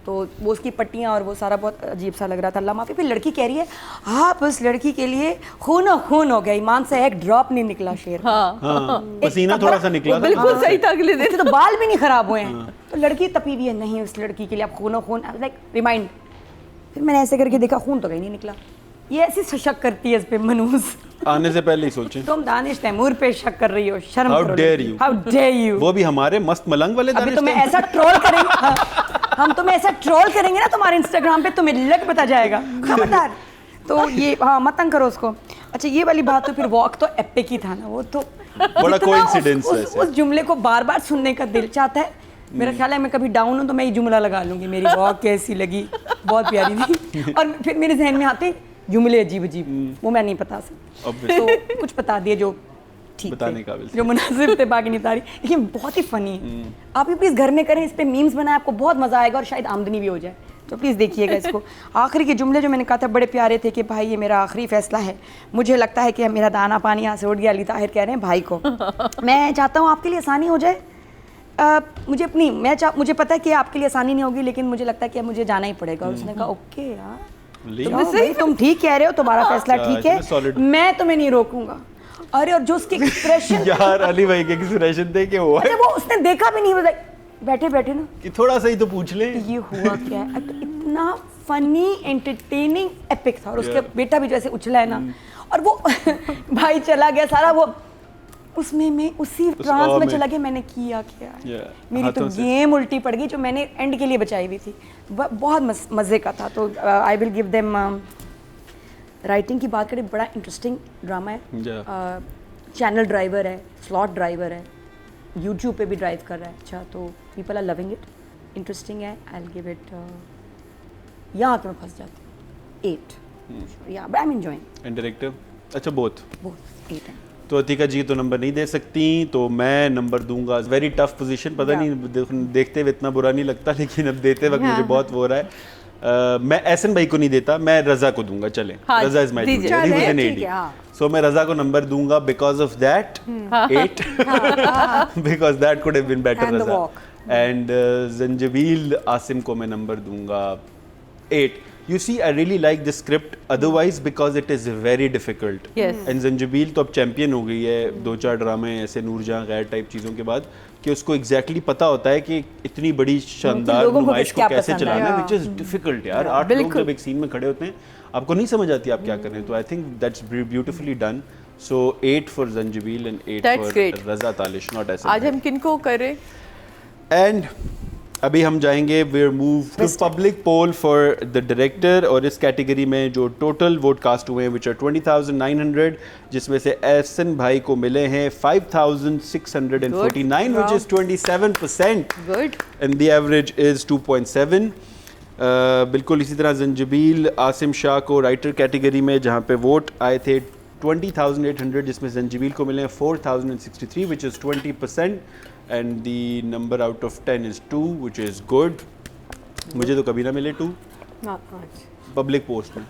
S2: तो वो उसकी पट्टियाँ और वो सारा बहुत अजीब सा लग रहा था। अल्लाह माफ़ी। फिर लड़की कह रही है आप उस लड़की के लिए खूनो खून हो गया, ईमान से एक ड्रॉप नहीं निकला शेर।
S3: हाँ
S1: हाँ, पसीना थोड़ा सा निकला था।
S3: बिल्कुल सही था अगले दिन।
S2: उसके तो बाल भी नहीं खराब हुए हैं। तो लड़की तपी हुई है, नहीं उस लड़की के लिए आप खूनो खून, लाइक रिमाइंड। फिर मैंने ऐसे करके देखा, खून तो कहीं नहीं निकला। ये ऐसी शक करती है इस पे मनूस।
S1: आने से पहले ही सोचें।
S2: तुम दानिश तैमूर पे शक कर रही हो, शर्म
S1: How
S2: करो।
S1: dare you?
S2: How dare you?
S1: वो भी हमारे मस्त मलंग वाले
S2: अभी
S1: दानिश
S2: तुम्हें
S1: तैमूर।
S2: ऐसा ट्रोल करेंगे, हाँ, हम तुम्हें ऐसा ट्रोल करेंगे ना तुम्हारे इंस्टाग्राम पे, तुम्हें लग पता जाएगा, खबरदार। तो ये हाँ मत तंग करो उसको। अच्छा ये वाली बात तो फिर वॉक तो एपिक ही था ना, वो तो
S1: बड़ा
S2: जितना
S1: coincidence
S2: उस
S1: वैसे।
S2: उस जुमले को बार बार सुनने का दिल चाहता है। मेरा ख्याल है मैं कभी डाउन हूँ तो मैं ये जुमला लगा लूंगी, मेरी वॉक कैसी लगी, बहुत प्यारी थी। और फिर मेरे जहन में आते जुमले अजीब अजीब, वो मैं नहीं बता सकती।
S1: Obviously।
S2: तो कुछ बता दिए जो ठीक
S1: बताने
S2: थे,
S1: काबिल थे।
S2: जो मुनासिब थे, बाकी नहीं तारी। लेकिन बहुत ही फनी है। आप भी प्लीज़ घर में करें, इस पे मीम्स बनाएं, आपको बहुत मज़ा आएगा और शायद आमदनी भी हो जाए। तो प्लीज़ देखिएगा इसको। आखिरी के जुमले जो मैंने कहा था बड़े प्यारे थे कि भाई ये मेरा आखिरी फैसला है, मुझे लगता है कि मेरा दाना पानी यहाँ से उठ गया। अली ताहिर कह रहे हैं भाई को, मैं चाहता हूँ आपके लिए आसानी हो जाए। मुझे अपनी मुझे पता है कि आपके लिए आसानी नहीं होगी, लेकिन मुझे लगता है कि अब मुझे जाना ही पड़ेगा। और उसने कहा ओके यार, जाओ भाई, तुम ठीक कह रहे हो, तुम्हारा फैसला ठीक है, मैं तुम्हें नहीं रोकूंगा। अरे और जो उसके एक्सप्रेशन
S1: यार अली भाई के एक्सप्रेशन देखे हुआ है,
S2: वो उसने देखा भी नहीं, बैठे बैठे ना
S1: कि थोड़ा सा ही तो पूछ ले
S2: ये हुआ क्या है। तो इतना फनी एंटरटेनिंग एपिक था, और उसके बेटा भी जैसे उछला है ना, और वो भाई चला गया सारा, वो उसमें मैं उसी ट्रांस में चला गया, मैंने किया क्या, मेरी तो गेम उल्टी पड़ गई जो मैंने एंड के लिए बचाई हुई थी। बहुत मज़े का था। तो I will give them. Writing की बात करें, बड़ा इंटरेस्टिंग ड्रामा है। चैनल ड्राइवर है, स्लॉट ड्राइवर है, यूट्यूब पे भी ड्राइव कर रहा है। अच्छा, तो people are loving it, interesting है। आई विल गिव इट, यहाँ आके मैं फंस जाती हूँ 8। या but I am enjoying.
S1: And director अच्छा बोथ
S2: 8 है।
S1: तो अतिका जी तो नंबर नहीं दे सकती, तो मैं नंबर दूंगा। वेरी टफ पोजीशन, पता नहीं देखते हुए इतना बुरा नहीं लगता, लेकिन अब देते वक्त मुझे बहुत वो हो रहा है। मैं एहसन भाई को नहीं देता, मैं रजा को दूंगा। चले, Raza is my AD, so मैं रजा को नंबर दूंगा because of that 8, because that could have been better Raza. And Zanjabeel Asim को मैं नंबर दूंगा 8. You see, I really like this script otherwise because it is very difficult.
S3: Yes.
S1: And Zanjabeel तो अब champion हो गई है 2-4 ड्रामे ऐसे नूरजहां गैर टाइप चीज़ों के बाद, कि उसको exactly पता होता है कि इतनी बड़ी शानदार नुमाइश को कैसे चलाना है, which is difficult यार। 8 लोग जब एक सीन में खड़े होते हैं, आपको नहीं समझ आती आप क्या कर रहे हैं। तो I think that's beautifully done. So 8 for Zanjabeel and 8 for Raza Talish, not ऐसे।
S3: आज हम किनको करें?
S1: एंड अभी हम जाएंगे, we move to public poll for the director, और इस कैटेगरी में जो टोटल वोट कास्ट हुए हैं विच आर 20,900, जिसमें से एहसन भाई को मिले हैं 5,649 which is 27%,
S3: good,
S1: and the average is 2.7। बिल्कुल इसी तरह जंजबील आसिम शाह को राइटर कैटेगरी में, जहाँ पे वोट आए थे 20,800, जिसमें जंजबील को मिले हैं 4,063 which is 20%, and the number out of 10 is 2 which is good. मुझे तो कभी ना मिले 2 पब्लिक पोस्ट में।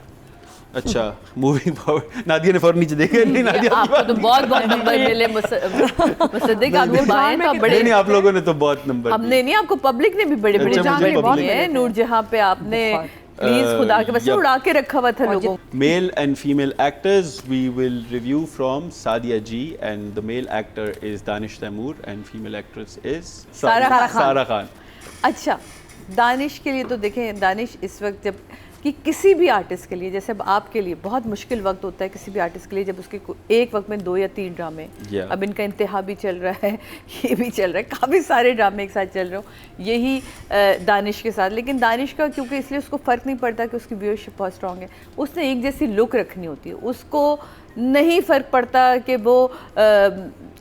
S1: अच्छा, मूविंग फॉरवर्ड, नादिया ने फौरन नीचे देखा नहीं। नादिया
S3: आपको तो बहुत नंबर मिले, मुसद्दिक आपके भाई का बड़े
S1: नहीं, आप लोगों ने तो बहुत नंबर,
S3: हमने नहीं, आपको पब्लिक ने भी बड़े बड़े नंबर दिए हैं। नूरजहां पे आपने प्लीज खुदा के बस उड़ा के रखा हुआ था लोगों।
S1: Male and female actors we will review from Sadia Ji, and the male actor is Danish Taimur and female actress is Sara Khan.
S3: अच्छा, दानिश के लिए तो देखें, दानिश इस वक्त जब कि किसी भी आर्टिस्ट के लिए, जैसे अब आपके लिए बहुत मुश्किल वक्त होता है किसी भी आर्टिस्ट के लिए, जब उसके एक वक्त में 2 या 3 ड्रामे, अब इनका इंतहा भी चल रहा है, ये भी चल रहा है, काफ़ी सारे ड्रामे एक साथ चल रहे हो, यही दानिश के साथ। लेकिन दानिश का क्योंकि इसलिए उसको फ़र्क नहीं पड़ता कि उसकी व्यूअरशिप बहुत स्ट्रॉन्ग है, उसने एक जैसी लुक रखनी होती है, उसको नहीं फ़र्क पड़ता कि वो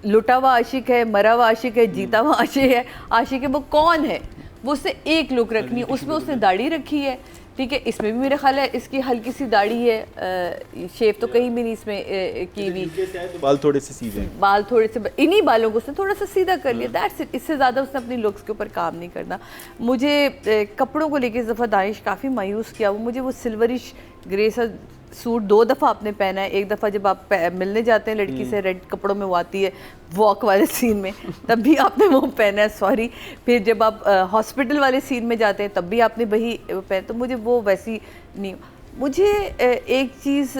S3: लुटा हुआ आशिक है, मरा हुआ आशिक है, जीता हुआ आशिक है, वो कौन है, वो उससे एक लुक रखनी है। उसमें उसने दाढ़ी रखी है, ठीक है, इसमें भी मेरा ख्याल है इसकी हल्की सी दाढ़ी है, शेप तो कहीं भी नहीं इसमें की हुई,
S1: बाल थोड़े से सीधे हैं,
S3: बाल थोड़े से, इन्हीं बालों को उसने थोड़ा सा सीधा कर लिया, दैट्स इट। इससे ज़्यादा उसने अपनी लुक्स के ऊपर काम नहीं करना। मुझे कपड़ों को लेके इस दफ़ा दानिश काफ़ी मायूस किया। वो मुझे वो सिल्वरिश ग्रे सा सूट 2 दफ़ा आपने पहना है। एक दफ़ा जब आप मिलने जाते हैं लड़की से, रेड कपड़ों में वो आती है वॉक वाले सीन में, तब भी आपने वो पहना है, सॉरी। फिर जब आप हॉस्पिटल वाले सीन में जाते हैं तब भी आपने वही पहना, तो मुझे वो वैसी नहीं। मुझे एक चीज़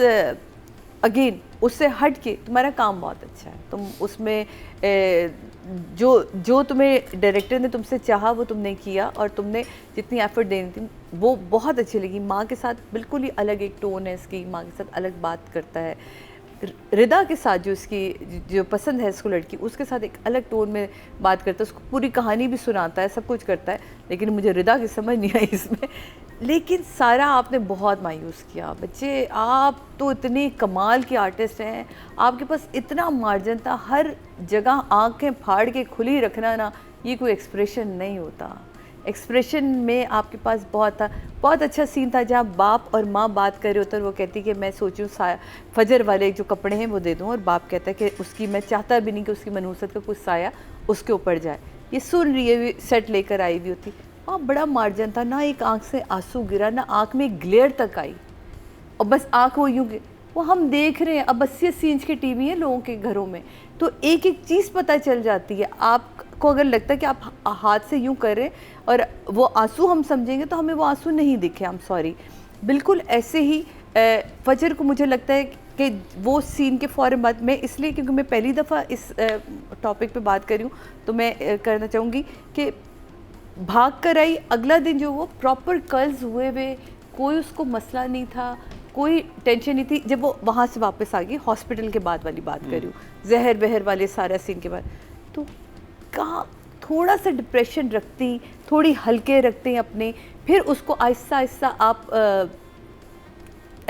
S3: अगेन उससे हट के, तुम्हारा काम बहुत अच्छा है, तुम उसमें जो तुम्हें डायरेक्टर ने तुमसे चाहा वो तुमने किया, और तुमने जितनी एफर्ट देनी थी वो बहुत अच्छी लगी। माँ के साथ बिल्कुल ही अलग एक टोन है इसकी, माँ के साथ अलग बात करता है। रिदा के साथ जो इसकी जो पसंद है इसको लड़की, उसके साथ एक अलग टोन में बात करता है, उसको पूरी कहानी भी सुनाता है, सब कुछ करता है, लेकिन मुझे रिदा की समझ नहीं आई इसमें। लेकिन सारा आपने बहुत मायूस किया। बच्चे, आप तो इतने कमाल के आर्टिस्ट हैं, आपके पास इतना मार्जिन था, हर जगह आंखें फाड़ के खुली रखना ना, ये कोई एक्सप्रेशन नहीं होता। एक्सप्रेशन में आपके पास बहुत था। बहुत अच्छा सीन था जहाँ बाप और माँ बात कर रहे होते हैं, और वो कहती कि मैं सोचूं फजर वाले जो कपड़े हैं वो दे दूँ, और बाप कहता है कि उसकी, मैं चाहता भी नहीं कि उसकी मनूसत का कुछ साया उसके ऊपर जाए। ये सुन रही है, सेट लेकर आई हुई होती, वहाँ बड़ा मार्जिन था, ना एक आँख से आंसू गिरा, ना आँख में ग्लेयर तक आई, और बस आँख वो यूँ, वो हम देख रहे हैं। अब 80-80 इंच की टीवी है लोगों के घरों में, तो एक एक चीज़ पता चल जाती है। आपको अगर लगता है कि आप हाथ से यूँ कर रहे हैं और वो आंसू हम समझेंगे, तो हमें वो आंसू नहीं दिखे, आई एम सॉरी। बिल्कुल ऐसे ही फजर को मुझे लगता है कि वो सीन के फ़ौरन बाद, मैं इसलिए क्योंकि मैं पहली दफ़ा इस टॉपिक पे बात कर रही हूँ, तो मैं करना चाहूँगी कि भाग कर आई, अगला दिन जो वो प्रॉपर कर्ल्स हुए हुए, कोई उसको मसला नहीं था, कोई टेंशन नहीं थी। जब वो वहाँ से वापस आ गई, हॉस्पिटल के बाद वाली बात कर रही हूँ, जहर बहर वाले सारा सीन के बाद, तो कहाँ थोड़ा सा डिप्रेशन रखती, थोड़ी हल्के रखते हैं अपने, फिर उसको आहिस्ता आहिस्ता आप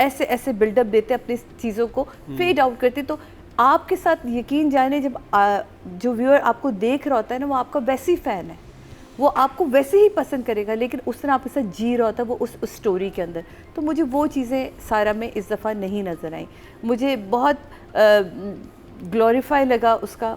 S3: ऐसे ऐसे बिल्डअप देते अपनी चीज़ों को, फेड आउट करते, तो आपके साथ यकीन जाने जब जो व्यूअर आपको देख रहा होता है ना, वो आपका वैसे ही फ़ैन है, वो आपको वैसे ही पसंद करेगा, लेकिन उस तरह आपके साथ जी रहा होता है वो उस स्टोरी के अंदर। तो मुझे वो चीज़ें सारा में इस दफ़ा नहीं नज़र आई। मुझे बहुत ग्लोरीफाई लगा उसका।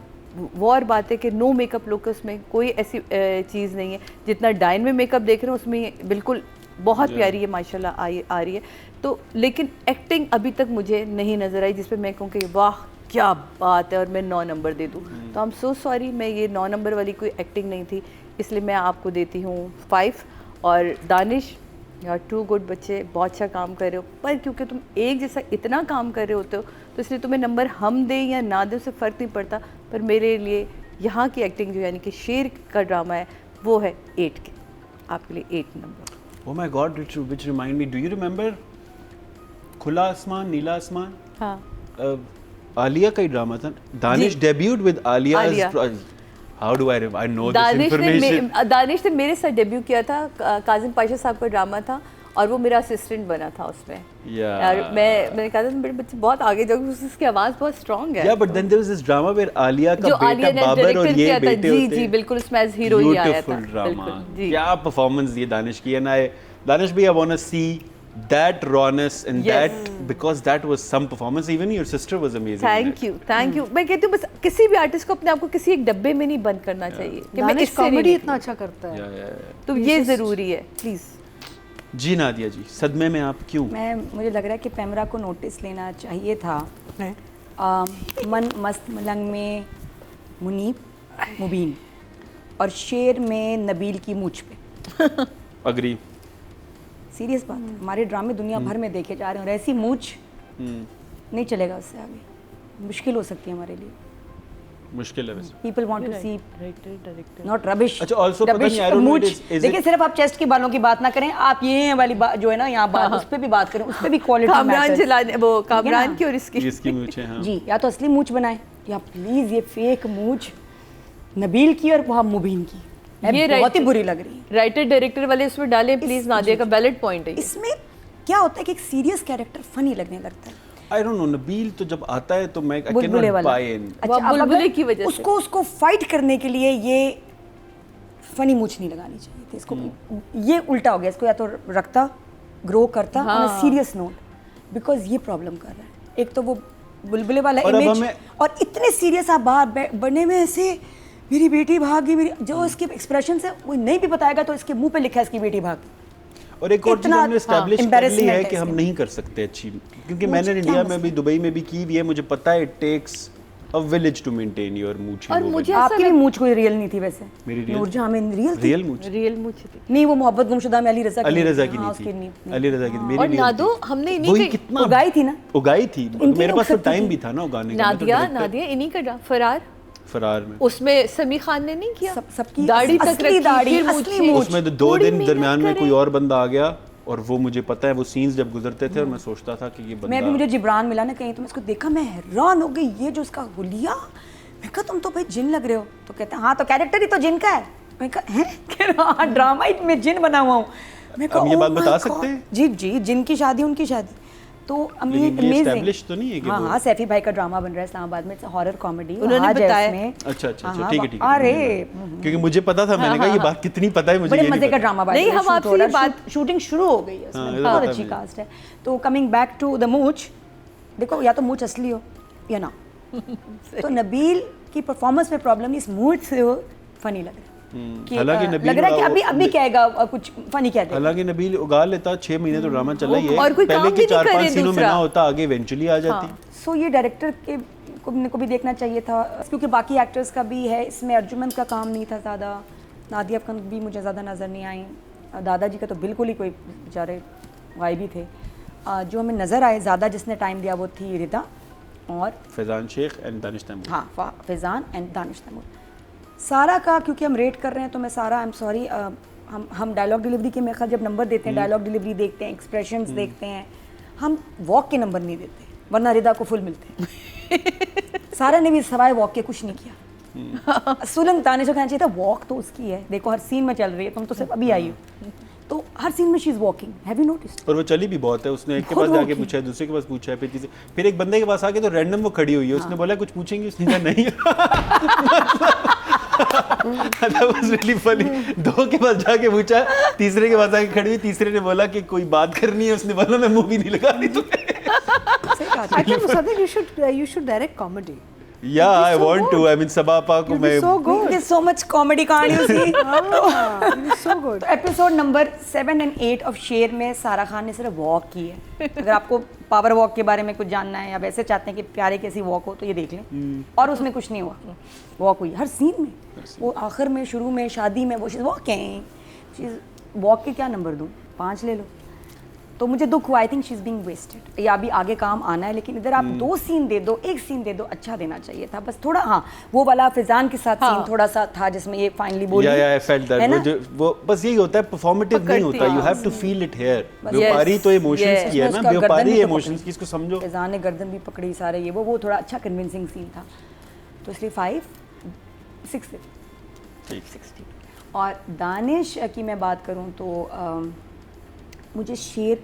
S3: वो और बात है कि नो मेकअप लुक, उसमें कोई ऐसी चीज़ नहीं है, जितना डाइन में मेकअप देख रहे हो उसमें बिल्कुल बहुत प्यारी है माशाल्लाह आ रही है। तो लेकिन एक्टिंग अभी तक मुझे नहीं नज़र आई जिस पे मैं कहूँ कि वाह क्या बात है और मैं 9 नंबर दे दूँ। तो आई एम सो सॉरी, मैं ये 9 नंबर वाली कोई एक्टिंग नहीं थी, इसलिए मैं आपको देती हूँ 5। और दानिश, यार 2 गुड बच्चे, बहुत अच्छा काम कर रहे हो, पर क्योंकि तुम एक जैसा इतना काम कर रहे होते हो तो इसलिए तुम्हें नंबर हम दें या ना दें उससे फ़र्क नहीं पड़ता, पर मेरे लिए यहाँ की एक्टिंग जो यानी कि शेर का ड्रामा है वो है 8 के, आपके लिए 8 number.
S1: Oh my God, which remind me, do you remember खुला आसमान नीला आसमान?
S3: हाँ,
S1: आलिया का ही ड्रामा था। Danish debut with Alia. How do I know this information?
S3: Danish ने मेरे साथ डेब्यू किया था, काजिम पाशा साहब का ड्रामा था और वो मेरा असिस्टेंट बना था उसमें। यार मैंने कहा था मेरे बच्चे बहुत आगे जाओगे, उसकी आवाज़ बहुत स्ट्रॉन्ग है।
S1: Yeah, but then there was this drama where Alia का बेटा बाबर और ये बेटे होते हैं।
S3: जी बिल्कुल, उसमें एज हीरो ही आया था।
S1: बिल्कुल जी, क्या परफॉर्मेंस दिए दानिश की। And दानिश भी I want to see that rawness and that, because that was some performance. Even your sister was amazing.
S3: Thank you. मैं कहती हूँ बस किसी भी आर्टिस्ट को अपने आप को किसी एक डब्बे में नहीं बंद करना चाहिए कि मैं
S4: दानिश
S3: इससे नहीं
S4: कॉमेडी
S3: निकलूं।
S4: इतना अच्छा करता है,
S3: तो ये ज़रूरी है। प्लीज़
S1: जी नादिया जी, सदमे में आप क्यों?
S2: मुझे लग रहा है कि पैमरा को नोटिस लेना चाहिए था। मन मस्त मलंग में मुबीन और शेर में नबील की मूंछ पे।
S1: अग्री।
S2: सीरियस बात है, हमारे ड्रामे दुनिया भर में देखे जा रहे हैं और ऐसी मूंछ नहीं चलेगा, उससे आगे मुश्किल हो सकती है हमारे लिए।
S1: मुश्किल है वैसे।
S2: People want to see not rubbish.
S1: अच्छा, also पता नहीं, I don't know, is it-
S2: देखिए सिर्फ आप चेस्ट के बालों की बात ना करें, आप ये वाली बात जो है ना यहाँ बात, उस पे भी बात करें, उस पे भी क्वालिटी
S3: कामरान जलाने, वो कामरान की और इसकी
S1: मूंछें। हाँ
S2: जी, या तो असली मूंछ बनाएं या प्लीज ये फेक मूंछ नबील की और वहाँ मुबीन की ये बहुत ही बुरी लग रही है।
S3: राइटर डायरेक्टर वाले उसमें डालें प्लीज, नादिया का वैलिड पॉइंट है।
S2: इसमें क्या होता है कि एक सीरियस कैरेक्टर फनी लगने लगता है।
S1: I don't know, नबील तो जब आता है तो मैं
S2: बुलबुले वाला।
S1: buy in।
S2: अच्छा, अब
S3: बुलबुले की वजह से
S2: उसको फाइट करने के लिए ये फनी मूछ नहीं लगानी चाहिए थी इसको। ये उल्टा हो गया, इसको या तो रखता, ग्रो करता on a serious note, because ये प्रॉब्लम कर रहा है। एक तो वो बुलबुले वाला इमेज, और इतने सीरियस आप बाहर बने में ऐसे मेरी बेटी भागी, मेरी जो इसके एक्सप्रेशन है वो नहीं भी बताएगा तो इसके मुंह पे लिखा है इसकी बेटी भागी।
S1: और एक और चीज़ हमने एस्टैब्लिश कर ली है कि हम नहीं कर सकते अच्छी, क्योंकि मैंने इंडिया में भी, दुबई में भी की हुई है, मुझे पता है it takes a village to maintain your मूंछ।
S3: और मुझे
S2: आपकी भी मूंछ कोई रियल नहीं थी वैसे।
S1: मेरी
S2: नूरजहां में
S1: रियल मूंछ
S3: थी
S2: नहीं, वो मोहब्बत गुमशुदा में अली रजा की
S1: नहीं
S2: हाँ,
S1: थी। अली रजा की मेरी
S3: और नादो हमने इन्हीं का
S1: कितना
S2: उगाई थी ना,
S1: उगाई थी, मेरे पास तो टाइम भी था ना उगाने का।
S3: नादिया इन्हीं का फरार
S1: में
S3: उसमें समी खान ने नहीं किया,
S2: सबकी
S3: दाढ़ी तक रखी,
S2: दाढ़ी
S1: उसमें तो 2 दिन दरमियान में कोई और बंदा आ गया, और वो मुझे पता है वो सीन्स जब गुजरते थे और मैं सोचता था कि ये बंदा,
S2: मैं भी, मुझे जिब्रान मिला ना कहीं तो मैं इसको देखा, मैं हैरान हो गई, ये जो इसका हुलिया, मैं कहा तुम तो भाई जिन लग रहे हो, तो कहते हैं हाँ तो कैरेक्टर ही तो जिन का है। मैं कहा हैं ड्रामा में जिन बना हुआ हूँ। मैं
S1: कहा ये बात बता सकते हैं?
S2: जी जी, जिन की शादी उनकी शादी, तो
S1: एस्टैब्लिश तो नहीं है कि
S2: हाँ, सैफी भाई का ड्रामा बन रहा है इस्लामाबाद में, हॉरर कॉमेडी
S3: उन्होंने बताया।
S1: अच्छा, ठीक है।
S2: अरे
S1: क्योंकि मुझे पता था, मैंने कहा ये बात कितनी पता है मुझे,
S2: बड़े मजे का ड्रामा
S3: नहीं, हम आपसे बात,
S2: शूटिंग शुरू हो गई है उसमें, बहुत अच्छी कास्ट है। तो कमिंग बैक टू द मूंछ, देखो या तो मूंछ असली हो या ना, तो नबील की परफॉर्मेंस में प्रॉब्लम, इस मूंछ से वो फनी लग रहा है।
S1: हालांकि
S2: नबील लग रहा है कि अभी कहेगा कुछ फनी कह देगा।
S1: हालांकि नबील उगा लेता, 6 महीने तो ड्रामा चला ही है,
S3: और कोई
S1: पहले के 4-5 सीनों में ना होता, आगे इवेंचुअली आ जाती।
S2: सो ये डायरेक्टर के को भी देखना चाहिए था, क्योंकि बाकी एक्टर्स का भी है इसमें। अर्जुमंद का काम नहीं था ज़्यादा, नादिया अफखान भी मुझे ज़्यादा नज़र नहीं आई, दादाजी का तो बिल्कुल ही कोई बेचारे गायबी थे। जो हमें नज़र आए ज़्यादा जिसने टाइम दिया वो थी रिदा और
S1: फैज़ान शेख एंड दानिश तैमूर।
S2: हाँ, फैज़ान एंड दानिश तैमूर। सारा का क्योंकि हम रेट कर रहे हैं तो मैं सारा आई एम सॉरी, हम डायलॉग डिलीवरी के मेरे ख्याल जब नंबर देते हैं, डायलॉग डिलीवरी देखते हैं, एक्सप्रेशंस देखते हैं, हम वॉक के नंबर नहीं देते, वरना रिदा को फुल मिलते हैं। सारा ने भी सवाए वॉक के कुछ नहीं किया। सुलन दानिश को कहना चाहिए था वॉक तो उसकी है, देखो हर सीन में चल रही है, तुम तो सिर्फ अभी आई हो, तो हर सीन में she is walking, have you noticed?
S1: और वो चली भी बहुत है, उसने एक के पास जाके पूछा है, दूसरे के पास पूछा है, फिर एक बंदे के पास आके तो रैंडम वो खड़ी हुई है, उसने बोला कुछ पूछेंगे, उसने कहा नहीं। That was really funny। दो के पास जाके पूछा, तीसरे के पास आके खड़ी हुई, तीसरे ने बोला कि कोई बात करनी है, उसने बोला मैं मूवी नहीं लगा रही तुम्हें।
S4: I think Musaddiq, you should direct comedy.
S1: Yeah, I want to. I mean, सबापा को मैं
S4: So good.
S2: There's so much comedy कहानी उसकी।
S4: It is so good.
S2: Episode number 7 और 8 ऑफ शेर में सारा खान ने सिर्फ वॉक की है। अगर आपको पावर वॉक के बारे में कुछ जानना है या वैसे चाहते हैं कि प्यारे कैसी वॉक हो तो ये देख लें। और उसमें कुछ नहीं हुआ, वॉक हुई हर सीन में, वो आखिर में, शुरू में, शादी में, वो वॉकिंग, वॉक के क्या नंबर दूँ, 5 ले लो। तो मुझे दुख हुआ, I think she is being wasted. या अभी आगे काम आना है, लेकिन इधर आप 2 सीन दे दो, 1 सीन दे दो, अच्छा देना चाहिए था बस थोड़ा। हाँ, वो वाला फैजान के साथ सीन थोड़ा सा था जिसमें ये फाइनली बोली,
S1: I felt that वो बस यही होता है, परफॉर्मेटिव नहीं होता, you have to feel it here. व्यापारी तो इमोशंस की है ना, व्यापारी इमोशंस की, इसको समझो।
S2: फैजान ने गर्दन भी पकड़ी, सारे ये वो थोड़ा अच्छा कन्विंसिंग सीन था, तो इसलिए 5 60। और दानिश की मैं बात करूँ तो मुझे शेर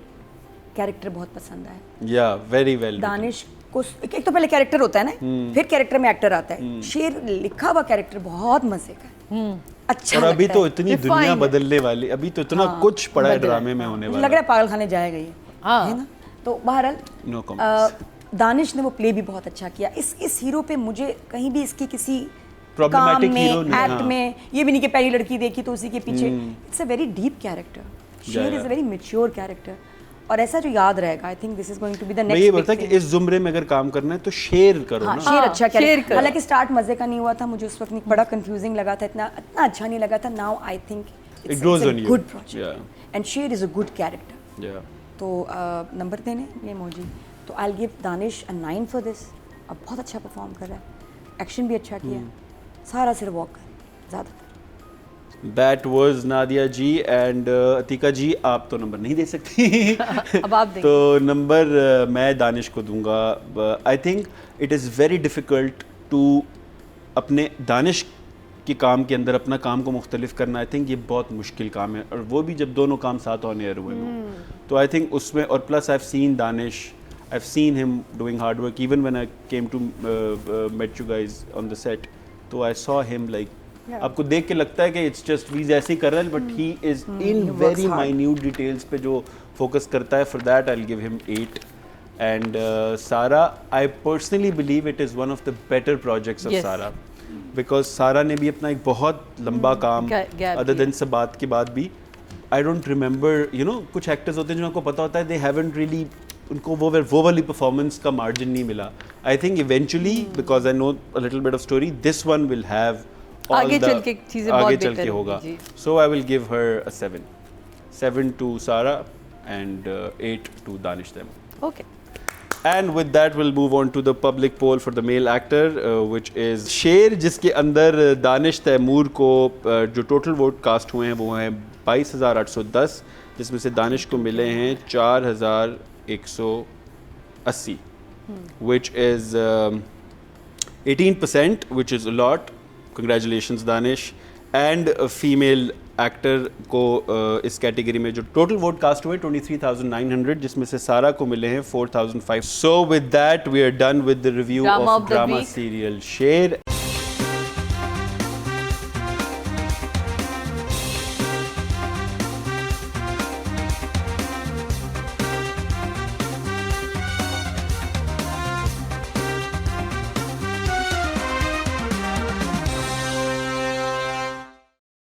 S2: कैरेक्टर बहुत पसंद है।
S1: या वेरी वेल।
S2: दानिश को एक तो पहले कैरेक्टर होता है ना, फिर कैरेक्टर में एक्टर आता है। शेर लिखा हुआ कैरेक्टर बहुत मजे का है, अच्छा
S1: और अभी
S2: लगता
S1: तो
S2: है।
S1: इतनी दुनिया बदलने वाली, अभी तो इतना कुछ पड़ा है ड्रामे में होने
S2: मुझे
S1: वाला।
S2: लग रहा है पागल खाने जाएगा ये, है ना। तो बहरहाल
S1: No comments।
S2: दानिश ने वो प्ले भी बहुत अच्छा किया। इस हीरो पे मुझे कहीं भी इसकी किसी
S1: Problematic
S2: काम में,
S1: hero नहीं,
S2: एक्ट
S1: हाँ।
S2: में ये भी नहीं कि पहली लड़की देखी तो उसी के पीछे। It's a very deep character, Sher is a very mature character, और ऐसा जो याद रहेगा। I think this is going to be the next.
S1: मैं ये बोलता कि इस जुमरे में अगर काम करना है तो शेर करो
S2: हाँ,
S1: ना।
S2: शेर अच्छा
S3: शेर
S2: कैरेक्टर।
S3: करो।
S2: हालांकि स्टार्ट मजे का नहीं हुआ था, मुझे उस वक्त नहीं, बड़ा कंफ्यूजिंग लगा था, इतना अच्छा नहीं लगा था। Now I think
S1: It grows on you।
S2: Good
S1: Yeah।
S2: Project and Sher is a good character.
S1: Yeah।
S2: तो नंबर देने ये मौजी, तो I will give Danish a 9 for this. अब बहुत अच्छा परफॉर्म कर रहा है, एक्शन भी अच्छा किया, सारा सिर्फ वॉक कर ज़्यादा।
S1: That was Nadia ji and Atiqa ji, आप तो नंबर नहीं दे सकती।
S3: अब आप दें।
S1: तो नंबर मैं दानिश को दूंगा। I think it is very difficult to अपने दानिश के काम के अंदर अपना काम को मुख्तलिफ करना। आई थिंक ये बहुत मुश्किल काम है, और वो भी जब दोनों काम साथ ऑन एयर हुए हों। तो आई थिंक उसमें, और plus I have seen Danish, I have seen him doing hard work even when I came to met you guys on the set. तो आई सॉ हिम लाइक, आपको देख के लगता है कि इट्स जस्ट वीज ऐसे ही कर रहा है, but he is in very minute details पे जो फोकस करता है। For that I will give him 8। And Sara, I personally believe it is one of the better projects of Sara, because Sara ने भी अपना एक बहुत लंबा काम, अदर देन सबात के बाद भी, I don't remember, you know, कुछ एक्टर्स होते हैं जिनको पता होता है दे हैवंट रियली, उनको वो वाली परफॉर्मेंस का मार्जिन नहीं मिला। I think eventually, because I know a little bit of story, this one will have
S3: आगे चल के चीजें बहुत
S1: आगे चल
S3: बेहतर
S1: के
S3: होंगी,
S1: होगा।
S3: जी।
S1: So I will give her a 7 to Sara and 8 to Danish Taimur.
S3: Okay.
S1: And with that, we'll move on to the public poll for the male actor, which is शेर, जिसके अंदर दानिश तैमूर को जो टोटल वोट कास्ट हुए हैं वो हैं 22,810, जिसमें से दानिश को मिले हैं 4,180, which is 18%, which is a lot. Congratulations, Danish. And a female actor को इस कैटेगरी में जो टोटल वोट कास्ट हुए 23,900, जिसमें से सारा को मिले हैं 4,500. So with that we are done with the review of drama serial शेर.